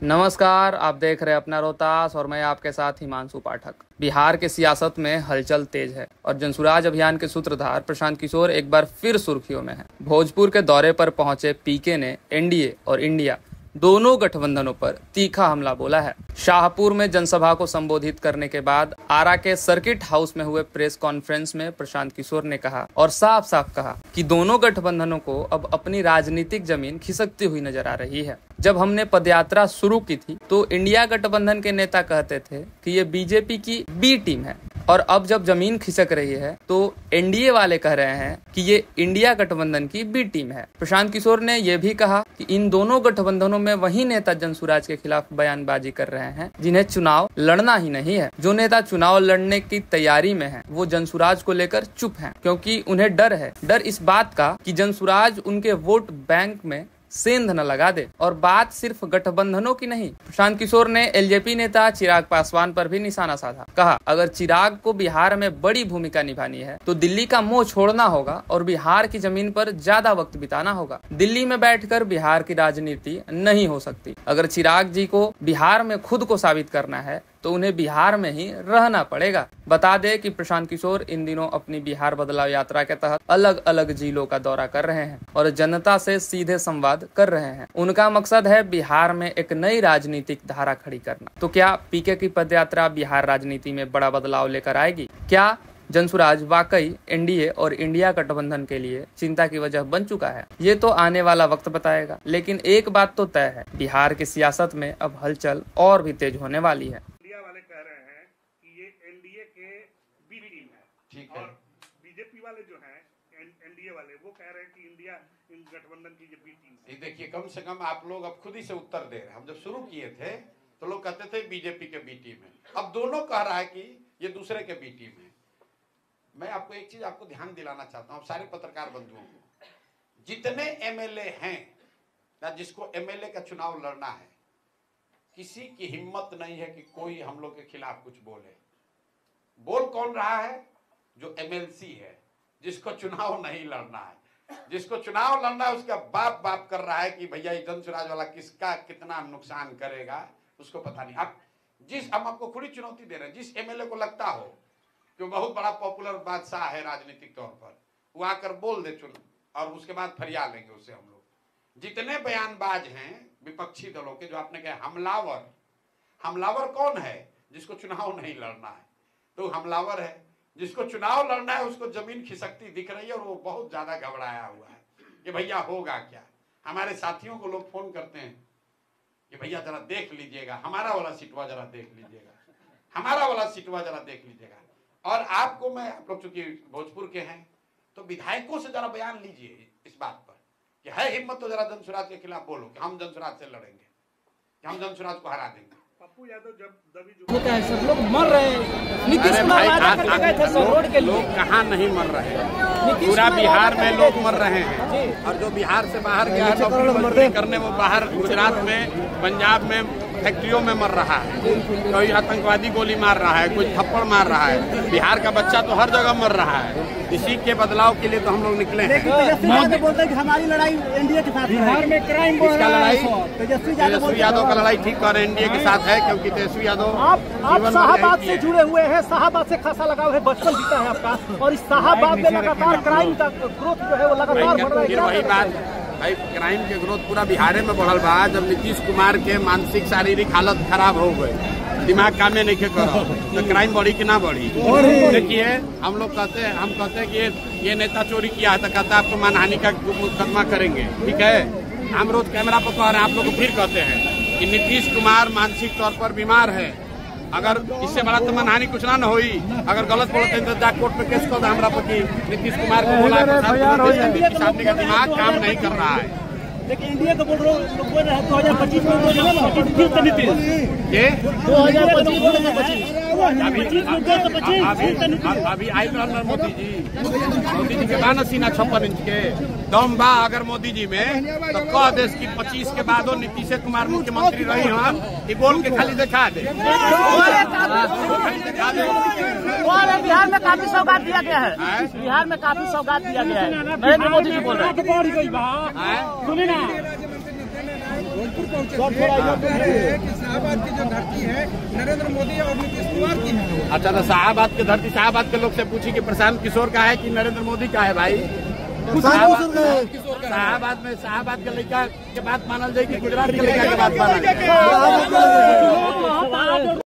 नमस्कार, आप देख रहे हैं अपना रोहतास और मैं आपके साथ हिमांशु पाठक। बिहार के सियासत में हलचल तेज है और जनसुराज अभियान के सूत्रधार प्रशांत किशोर एक बार फिर सुर्खियों में हैं। भोजपुर के दौरे पर पहुंचे पीके ने एनडीए और इंडिया दोनों गठबंधनों पर तीखा हमला बोला है। शाहपुर में जनसभा को संबोधित करने के बाद आरा के सर्किट हाउस में हुए प्रेस कॉन्फ्रेंस में प्रशांत किशोर ने कहा और साफ साफ कहा कि दोनों गठबंधनों को अब अपनी राजनीतिक जमीन खिसकती हुई नजर आ रही है। जब हमने पदयात्रा शुरू की थी तो इंडिया गठबंधन के नेता कहते थे कि ये बीजेपी की बी टीम है, और अब जब जमीन खिसक रही है तो एनडीए वाले कह रहे हैं कि ये इंडिया गठबंधन की बी टीम है। प्रशांत किशोर ने यह भी कहा कि इन दोनों गठबंधनों में वही नेता जनसुराज के खिलाफ बयानबाजी कर रहे हैं जिन्हें चुनाव लड़ना ही नहीं है। जो नेता चुनाव लड़ने की तैयारी में है वो जनसुराज को लेकर चुप हैं, क्योंकि उन्हें डर है। डर इस बात का कि जनसुराज उनके वोट बैंक में सेंध न लगा दे। और बात सिर्फ गठबंधनों की नहीं, प्रशांत किशोर ने एलजेपी नेता चिराग पासवान पर भी निशाना साधा। कहा, अगर चिराग को बिहार में बड़ी भूमिका निभानी है तो दिल्ली का मोह छोड़ना होगा और बिहार की जमीन पर ज्यादा वक्त बिताना होगा। दिल्ली में बैठकर बिहार की राजनीति नहीं हो सकती। अगर चिराग जी को बिहार में खुद को साबित करना है तो उन्हें बिहार में ही रहना पड़ेगा। बता दें कि प्रशांत किशोर इन दिनों अपनी बिहार बदलाव यात्रा के तहत अलग अलग जिलों का दौरा कर रहे हैं और जनता से सीधे संवाद कर रहे हैं। उनका मकसद है बिहार में एक नई राजनीतिक धारा खड़ी करना। तो क्या पीके की पदयात्रा बिहार राजनीति में बड़ा बदलाव लेकर आएगी? क्या जनसुराज वाकई एनडीए और इंडिया गठबंधन के लिए चिंता की वजह बन चुका है? ये तो आने वाला वक्त बताएगा, लेकिन एक बात तो तय है, बिहार की सियासत में अब हलचल और भी तेज होने वाली है। वाले कह रहे हैं कि ये एनडीए के बी टीम है, ठीक है, और बीजेपी वाले जो हैं एनडीए वाले वो कह रहे हैं कि इंडिया इन गठबंधन की ये बी टीम है। देखिए, कम से कम आप लोग अब खुद ही से उत्तर दे रहे हैं। हम जब शुरू किए थे तो लोग कहते थे बीजेपी के बी टीम है, अब दोनों कह रहा है कि ये दूसरे के बी टीम है। मैं आपको एक चीज आपको ध्यान दिलाना चाहता हूँ, सारे पत्रकार बंधुओं को, जितने एमएलए हैं ना, जिसको एमएलए का चुनाव लड़ना है, किसी की हिम्मत नहीं है कि कोई हम लोग के खिलाफ कुछ बोले। बोल कौन रहा है? जो एमएलसी है, जिसको चुनाव नहीं लड़ना है। जिसको चुनाव लड़ना है उसका बाप बाप कर रहा है कि भैया ये जनसुराज वाला किसका कितना नुकसान करेगा उसको पता नहीं। आप हम आपको खुली चुनौती दे रहे हैं, जिस एमएलए को लगता हो कि वो बहुत बड़ा पॉपुलर बादशाह है राजनीतिक तौर पर, वो आकर बोल दे चुन, और उसके बाद फरिया लेंगे उससे हम लोग। जितने बयानबाज हैं विपक्षी दलों के, जो आपने कहा हमलावर कौन है? जिसको चुनाव नहीं लड़ना है तो हमलावर है। जिसको चुनाव लड़ना है उसको जमीन खिसकती दिख रही है और वो बहुत ज्यादा घबराया हुआ है कि भैया होगा क्या। हमारे साथियों को लोग फोन करते हैं कि भैया जरा देख लीजिएगा, हमारा वाला सीटवा जरा देख लीजिएगा, हमारा वाला सीटवा जरा देख लीजिएगा। और आपको मैं, आप लोग चूंकि भोजपुर के हैं तो विधायकों से जरा बयान लीजिए इस बात पर कि है हिम्मत तो जरा जनसुराज के खिलाफ बोलो कि हम जनसुराज से लड़ेंगे, कि हम जनसुराज को हरा देंगे। पप्पू यादव जब दबी होता है, सब लोग मर रहे हैं। नीतीश कुमार वादा करके गए थे रोड के लिए। लोग कहाँ नहीं मर रहे हैं, पूरा बिहार में लोग मर रहे हैं। और जो बिहार से बाहर गया है नौकरी करने, वो बाहर गुजरात में, पंजाब में फैक्ट्रियों में मर रहा है। कोई आतंकवादी गोली मार रहा है, कोई थप्पड़ मार रहा है। बिहार का बच्चा तो हर जगह मर रहा है। इसी के बदलाव के लिए तो हम लोग निकले हैं। तेजस्वी बोलते हैं कि हमारी लड़ाई एनडीए के साथ, बिहार में क्राइम बढ़ रहा है। तेजस्वी यादव का लड़ाई ठीक और एनडीए के साथ है, क्योंकि तेजस्वी यादव आप शाहबाद से जुड़े हुए हैं, शाहबाद से खासा लगाव है, बचपन बीता है आपका, और इस शाहबाद में लगातार क्राइम का ग्रोथ जो है वो लगातार बढ़ रहा है। फिर वही बात भाई, क्राइम के ग्रोथ पूरा बिहार में बढ़ल बा। जब नीतीश कुमार के मानसिक शारीरिक हालत खराब हो गई, दिमाग काम नहीं करो, तो क्राइम बढ़ी कि ना बढ़ी? देखिए, हम लोग कहते हैं, हम कहते हैं कि ये नेता चोरी किया है तो कहता है आपको मानहानि का मुकदमा करेंगे, ठीक है। हम रोज कैमरा पर कह रहे हैं, आप लोग को फिर कहते हैं कि नीतीश कुमार मानसिक तौर पर बीमार है। अगर इससे बड़ा तो मानहानि कुछ ना हुई। अगर गलत बोलते हैं तो जा कोर्ट में केस कर दो हमरा पर कि नीतीश कुमार को बोला सामने का दिमाग काम नहीं कर रहा है। लेकिन इंडिया को बोल रहे हैं 2025 में अभी आई मोदी जी के बाद सीना 56 इंच के दम बा अगर मोदी जी में, तो कह देश की 25 के बाद नीतीश कुमार मुख्यमंत्री रही हम, बोल के खाली दिखा दे। बिहार में काफी सौगात दिया गया है, बिहार में काफी सौगात दिया गया है। नरेंद्र मोदी जी बोल रहे हैं। शाहबाद की जो धरती है नरेंद्र मोदी और नीतीश कुमार की है। अच्छा, तो शाहबाद की धरती शाहबाद के लोग से पूछी कि प्रशांत किशोर का है कि नरेंद्र मोदी का है भाई? शाहबाद में शाहबाद के लड़का के बात मानल जाए कि गुजरात के लड़का के बात मानल जाए?